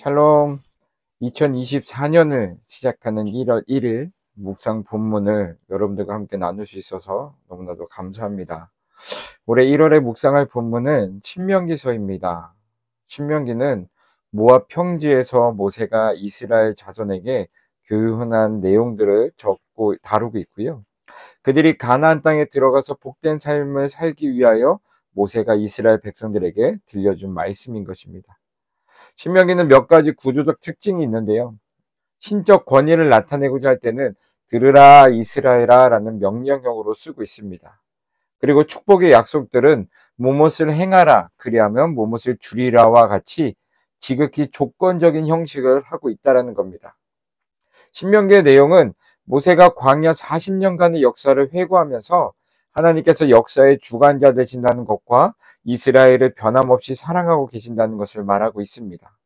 샬롬. 2024년을 시작하는 1월 1일 묵상 본문을 여러분들과 함께 나눌 수 있어서 너무나도 감사합니다. 올해 1월에 묵상할 본문은 신명기서입니다. 신명기는 모압 평지에서 모세가 이스라엘 자손에게 교훈한 내용들을 적고 다루고 있고요. 그들이 가나안 땅에 들어가서 복된 삶을 살기 위하여 모세가 이스라엘 백성들에게 들려준 말씀인 것입니다. 신명기는 몇 가지 구조적 특징이 있는데요. 신적 권위를 나타내고자 할 때는 들으라 이스라엘아 라는 명령형으로 쓰고 있습니다. 그리고 축복의 약속들은 무엇을 행하라 그리하면 무엇을 주리라와 같이 지극히 조건적인 형식을 하고 있다는 겁니다. 신명기의 내용은 모세가 광야 40년간의 역사를 회고하면서 하나님께서 역사의 주관자 되신다는 것과 이스라엘을 변함없이 사랑하고 계신다는 것을 말하고 있습니다.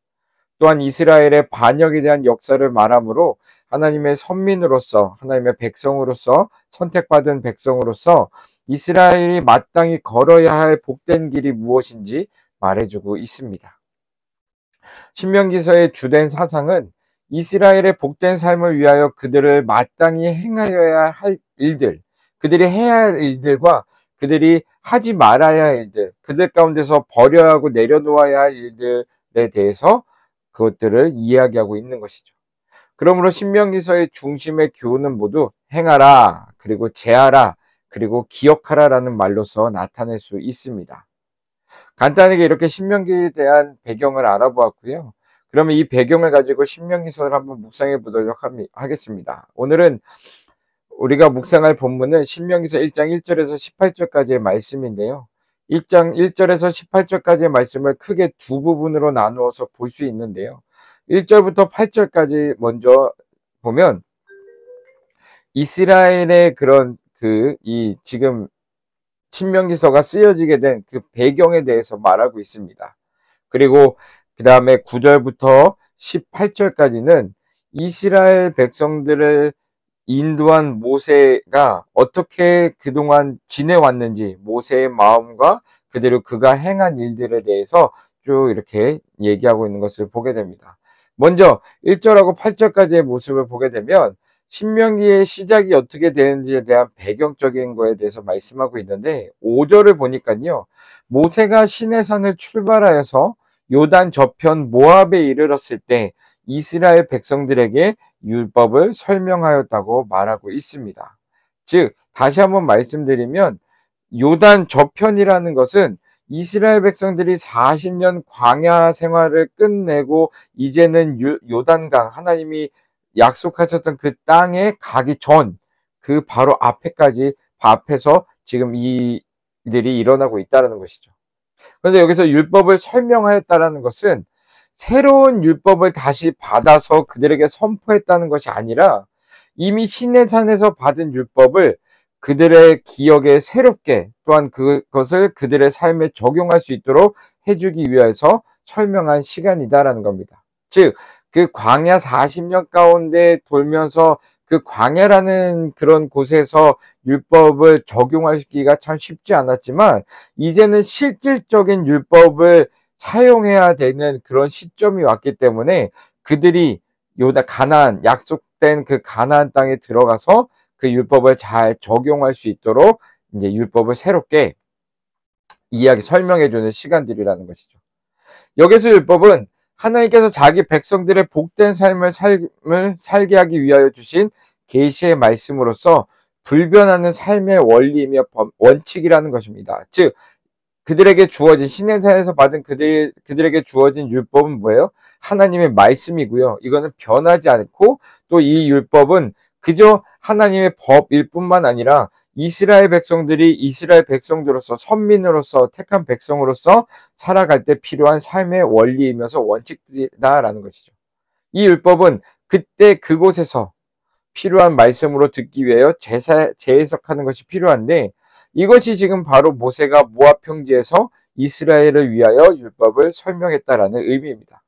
또한 이스라엘의 반역에 대한 역사를 말하므로 하나님의 선민으로서, 하나님의 백성으로서, 선택받은 백성으로서 이스라엘이 마땅히 걸어야 할 복된 길이 무엇인지 말해주고 있습니다. 신명기서의 주된 사상은 이스라엘의 복된 삶을 위하여 그들을 마땅히 행하여야 할 일들, 그들이 해야 할 일들과 그들이 하지 말아야 할 일들, 그들 가운데서 버려야 하고 내려놓아야 할 일들에 대해서 그것들을 이야기하고 있는 것이죠. 그러므로 신명기서의 중심의 교훈은 모두 행하라, 그리고 제하라, 그리고 기억하라 라는 말로서 나타낼 수 있습니다. 간단하게 이렇게 신명기에 대한 배경을 알아보았고요. 그러면 이 배경을 가지고 신명기서를 한번 묵상해 보도록 하겠습니다. 오늘은 우리가 묵상할 본문은 신명기서 1장 1절에서 18절까지의 말씀인데요. 1장 1절에서 18절까지의 말씀을 크게 두 부분으로 나누어서 볼 수 있는데요. 1절부터 8절까지 먼저 보면 이스라엘의 그런 이 지금 신명기서가 쓰여지게 된 그 배경에 대해서 말하고 있습니다. 그리고 그 다음에 9절부터 18절까지는 이스라엘 백성들을 인도한 모세가 어떻게 그동안 지내왔는지, 모세의 마음과 그대로 그가 행한 일들에 대해서 쭉 이렇게 얘기하고 있는 것을 보게 됩니다. 먼저 1절하고 8절까지의 모습을 보게 되면 신명기의 시작이 어떻게 되는지에 대한 배경적인 거에 대해서 말씀하고 있는데 5절을 보니까요. 모세가 시내산을 출발하여서 요단 저편 모압에 이르렀을 때 이스라엘 백성들에게 율법을 설명하였다고 말하고 있습니다. 즉 다시 한번 말씀드리면 요단 저편이라는 것은 이스라엘 백성들이 40년 광야 생활을 끝내고 이제는 요단강, 하나님이 약속하셨던 그 땅에 가기 전 그 바로 앞에서 지금 이 일들이 일어나고 있다는 것이죠. 그런데 여기서 율법을 설명하였다는 것은 새로운 율법을 다시 받아서 그들에게 선포했다는 것이 아니라 이미 시내산에서 받은 율법을 그들의 기억에 새롭게, 또한 그것을 그들의 삶에 적용할 수 있도록 해주기 위해서 설명한 시간이다라는 겁니다. 즉, 그 광야 40년 가운데 돌면서 그 광야라는 그런 곳에서 율법을 적용하기가 참 쉽지 않았지만 이제는 실질적인 율법을 사용해야 되는 그런 시점이 왔기 때문에 그들이 가나안, 약속된 그 가나안 땅에 들어가서 그 율법을 잘 적용할 수 있도록 이제 율법을 새롭게 설명해주는 시간들이라는 것이죠. 여기서 율법은 하나님께서 자기 백성들의 복된 삶을 살게 하기 위하여 주신 계시의 말씀으로서 불변하는 삶의 원리이며 원칙이라는 것입니다. 즉 그들에게 주어진 시내산에서 받은 그들에게 주어진 율법은 뭐예요? 하나님의 말씀이고요. 이거는 변하지 않고 또 이 율법은 그저 하나님의 법일 뿐만 아니라 이스라엘 백성들이 이스라엘 백성들로서 선민으로서 택한 백성으로서 살아갈 때 필요한 삶의 원리이면서 원칙이다라는 것이죠. 이 율법은 그때 그곳에서 필요한 말씀으로 듣기 위하여 재해석하는 것이 필요한데 이것이 지금 바로 모세가 모압 평지에서 이스라엘을 위하여 율법을 설명했다라는 의미입니다.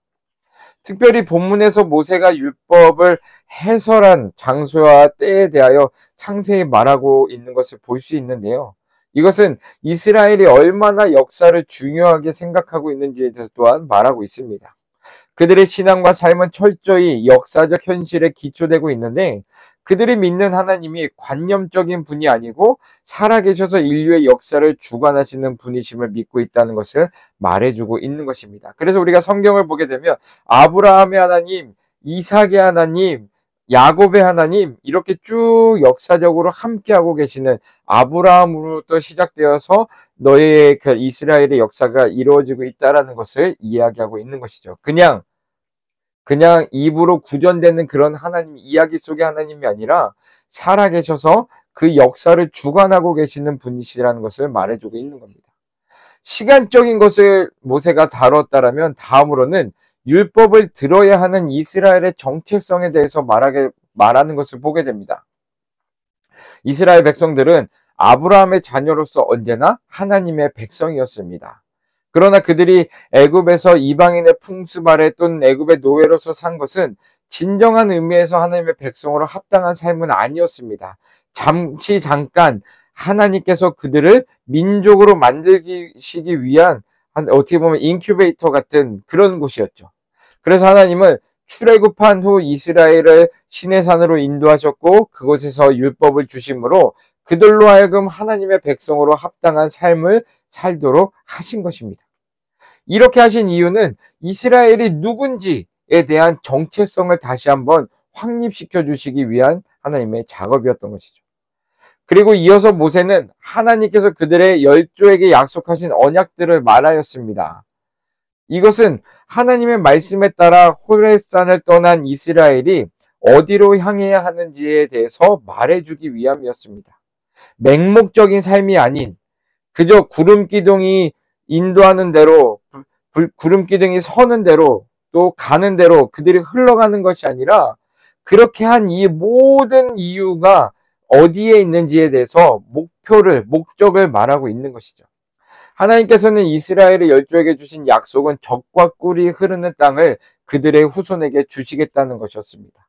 특별히 본문에서 모세가 율법을 해설한 장소와 때에 대하여 상세히 말하고 있는 것을 볼 수 있는데요. 이것은 이스라엘이 얼마나 역사를 중요하게 생각하고 있는지에 대해서 또한 말하고 있습니다. 그들의 신앙과 삶은 철저히 역사적 현실에 기초되고 있는데 그들이 믿는 하나님이 관념적인 분이 아니고 살아계셔서 인류의 역사를 주관하시는 분이심을 믿고 있다는 것을 말해주고 있는 것입니다. 그래서 우리가 성경을 보게 되면 아브라함의 하나님, 이삭의 하나님, 야곱의 하나님 이렇게 쭉 역사적으로 함께하고 계시는 아브라함으로부터 시작되어서 너의 그 이스라엘의 역사가 이루어지고 있다는 것을 이야기하고 있는 것이죠. 그냥 입으로 구전되는 그런 하나님 이야기 속의 하나님이 아니라 살아계셔서 그 역사를 주관하고 계시는 분이시라는 것을 말해주고 있는 겁니다. 시간적인 것을 모세가 다뤘다라면 다음으로는 율법을 들어야 하는 이스라엘의 정체성에 대해서 말하는 것을 보게 됩니다. 이스라엘 백성들은 아브라함의 자녀로서 언제나 하나님의 백성이었습니다. 그러나 그들이 애굽에서 이방인의 풍습 아래 또는 애굽의 노예로서 산 것은 진정한 의미에서 하나님의 백성으로 합당한 삶은 아니었습니다. 잠깐 하나님께서 그들을 민족으로 만들시기 위한 어떻게 보면 인큐베이터 같은 그런 곳이었죠. 그래서 하나님은 출애굽한 후 이스라엘을 시내산으로 인도하셨고 그곳에서 율법을 주심으로 그들로 하여금 하나님의 백성으로 합당한 삶을 살도록 하신 것입니다. 이렇게 하신 이유는 이스라엘이 누군지에 대한 정체성을 다시 한번 확립시켜 주시기 위한 하나님의 작업이었던 것이죠. 그리고 이어서 모세는 하나님께서 그들의 열조에게 약속하신 언약들을 말하였습니다. 이것은 하나님의 말씀에 따라 호렙산을 떠난 이스라엘이 어디로 향해야 하는지에 대해서 말해주기 위함이었습니다. 맹목적인 삶이 아닌 그저 구름기둥이 인도하는 대로 구름기둥이 서는 대로 또 가는 대로 그들이 흘러가는 것이 아니라 그렇게 한 이 모든 이유가 어디에 있는지에 대해서 목적을 말하고 있는 것이죠. 하나님께서는 이스라엘의 열조에게 주신 약속은 젖과 꿀이 흐르는 땅을 그들의 후손에게 주시겠다는 것이었습니다.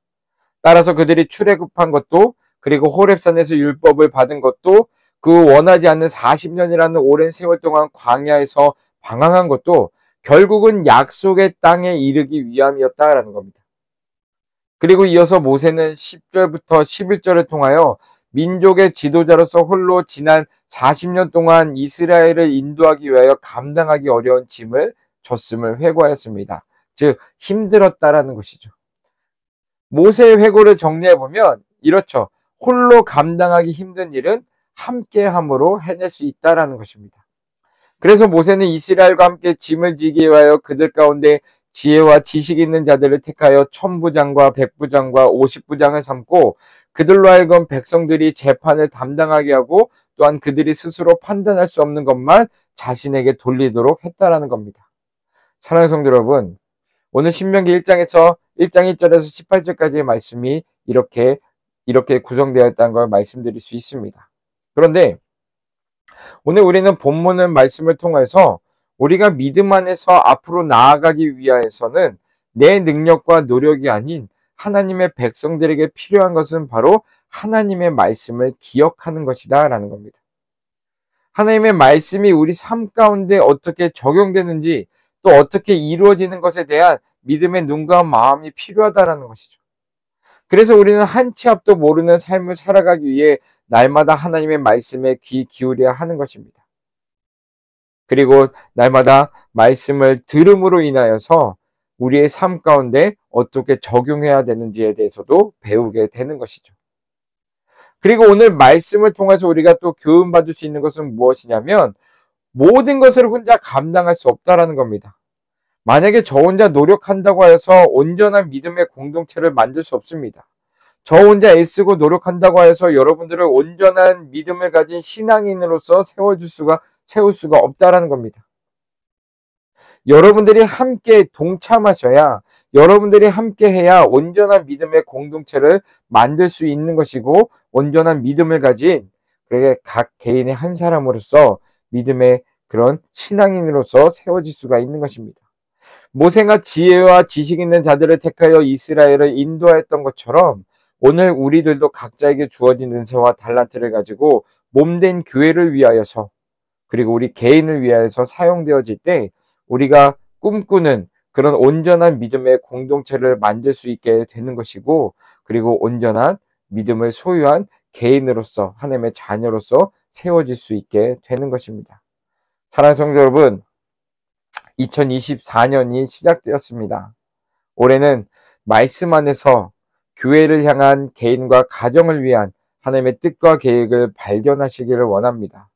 따라서 그들이 출애굽한 것도 그리고 호렙산에서 율법을 받은 것도 그 원하지 않는 40년이라는 오랜 세월 동안 광야에서 방황한 것도 결국은 약속의 땅에 이르기 위함이었다라는 겁니다. 그리고 이어서 모세는 10절부터 11절을 통하여 민족의 지도자로서 홀로 지난 40년 동안 이스라엘을 인도하기 위하여 감당하기 어려운 짐을 졌음을 회고하였습니다. 즉 힘들었다라는 것이죠. 모세의 회고를 정리해보면 이렇죠. 홀로 감당하기 힘든 일은 함께함으로 해낼 수 있다라는 것입니다. 그래서 모세는 이스라엘과 함께 짐을 지기 위하여 그들 가운데 지혜와 지식 있는 자들을 택하여 1000부장과 100부장과 50부장을 삼고 그들로 하여금 백성들이 재판을 담당하게 하고 또한 그들이 스스로 판단할 수 없는 것만 자신에게 돌리도록 했다라는 겁니다. 사랑하는 성도 여러분, 오늘 신명기 1장 1절에서 18절까지의 말씀이 이렇게 구성되어 있다는 걸 말씀드릴 수 있습니다. 그런데 오늘 우리는 본문의 말씀을 통해서 우리가 믿음 안에서 앞으로 나아가기 위해서는 내 능력과 노력이 아닌 하나님의 백성들에게 필요한 것은 바로 하나님의 말씀을 기억하는 것이다 라는 겁니다. 하나님의 말씀이 우리 삶 가운데 어떻게 적용되는지 또 어떻게 이루어지는 것에 대한 믿음의 눈과 마음이 필요하다라는 것이죠. 그래서 우리는 한치 앞도 모르는 삶을 살아가기 위해 날마다 하나님의 말씀에 귀 기울여야 하는 것입니다. 그리고 날마다 말씀을 들음으로 인하여서 우리의 삶 가운데 어떻게 적용해야 되는지에 대해서도 배우게 되는 것이죠. 그리고 오늘 말씀을 통해서 우리가 또 교훈받을 수 있는 것은 무엇이냐면 모든 것을 혼자 감당할 수 없다라는 겁니다. 만약에 저 혼자 노력한다고 해서 온전한 믿음의 공동체를 만들 수 없습니다. 저 혼자 애쓰고 노력한다고 해서 여러분들을 온전한 믿음을 가진 신앙인으로서 세울 수가 없다라는 겁니다. 여러분들이 함께 동참하셔야, 여러분들이 함께 해야 온전한 믿음의 공동체를 만들 수 있는 것이고, 온전한 믿음을 가진 그렇게 각 개인의 한 사람으로서 믿음의 그런 신앙인으로서 세워질 수가 있는 것입니다. 모세가 지혜와 지식 있는 자들을 택하여 이스라엘을 인도하였던 것처럼 오늘 우리들도 각자에게 주어진 은사와 달란트를 가지고 몸된 교회를 위하여서 그리고 우리 개인을 위하여서 사용되어질 때 우리가 꿈꾸는 그런 온전한 믿음의 공동체를 만들 수 있게 되는 것이고, 그리고 온전한 믿음을 소유한 개인으로서, 하나님의 자녀로서 세워질 수 있게 되는 것입니다. 사랑하는 성도 여러분, 2024년이 시작되었습니다. 올해는 말씀 안에서 교회를 향한 개인과 가정을 위한 하나님의 뜻과 계획을 발견하시기를 원합니다.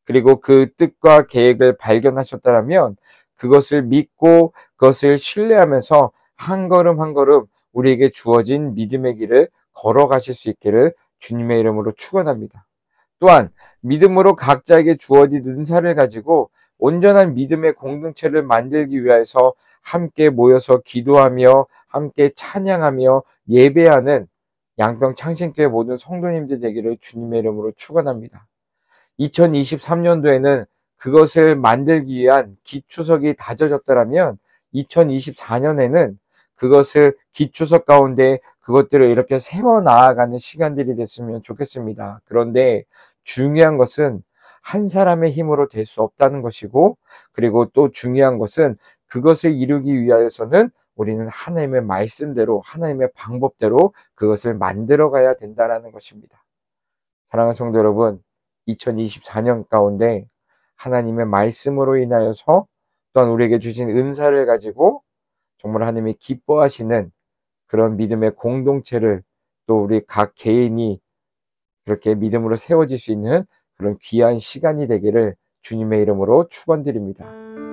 그리고 그 뜻과 계획을 발견하셨다면 그것을 믿고 그것을 신뢰하면서 한 걸음 한 걸음 우리에게 주어진 믿음의 길을 걸어가실 수 있기를 주님의 이름으로 축원합니다. 또한 믿음으로 각자에게 주어진 은사를 가지고 온전한 믿음의 공동체를 만들기 위해서 함께 모여서 기도하며 함께 찬양하며 예배하는 양평 창신교회 모든 성도님들 되기를 주님의 이름으로 축원합니다. 2023년도에는 그것을 만들기 위한 기초석이 다져졌더라면 2024년에는 그것을 기초석 가운데 그것들을 이렇게 세워 나아가는 시간들이 됐으면 좋겠습니다. 그런데 중요한 것은 한 사람의 힘으로 될 수 없다는 것이고, 그리고 또 중요한 것은 그것을 이루기 위하여서는 우리는 하나님의 말씀대로, 하나님의 방법대로 그것을 만들어 가야 된다는 것입니다. 사랑하는 성도 여러분, 2024년 가운데 하나님의 말씀으로 인하여서 또한 우리에게 주신 은사를 가지고 정말 하나님이 기뻐하시는 그런 믿음의 공동체를, 또 우리 각 개인이 그렇게 믿음으로 세워질 수 있는 그런 귀한 시간이 되기를 주님의 이름으로 축원드립니다.